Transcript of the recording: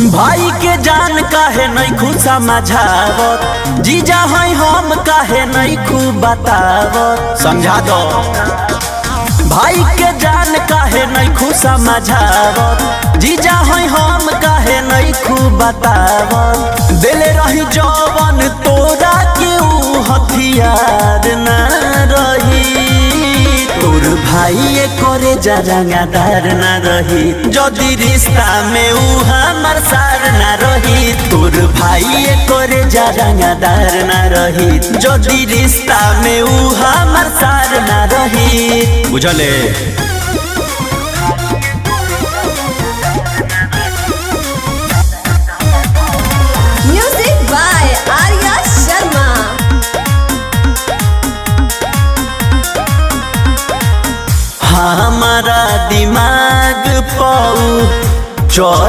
भाई के जान काहे नहीं खूब समझावत, जीजा है हम काहे नहीं खूब बतावत, समझा दो। भाई के जान काहे नहीं खूब समझावत, जीजा है हम काहे नहीं खूब बतावत। दिले रही जवन तोरा के ऊ हथियार न रही, तोर भाई करे जरंगादार न रही, जदि रिश्ता में ऊ हमर सार न रही। तोर भाई करे जरंगादार न रही, जदि रिश्ता में ऊ हमर सार न रही। बुझले? Music by Arya Sharma. हमारा दिमाग पाऊ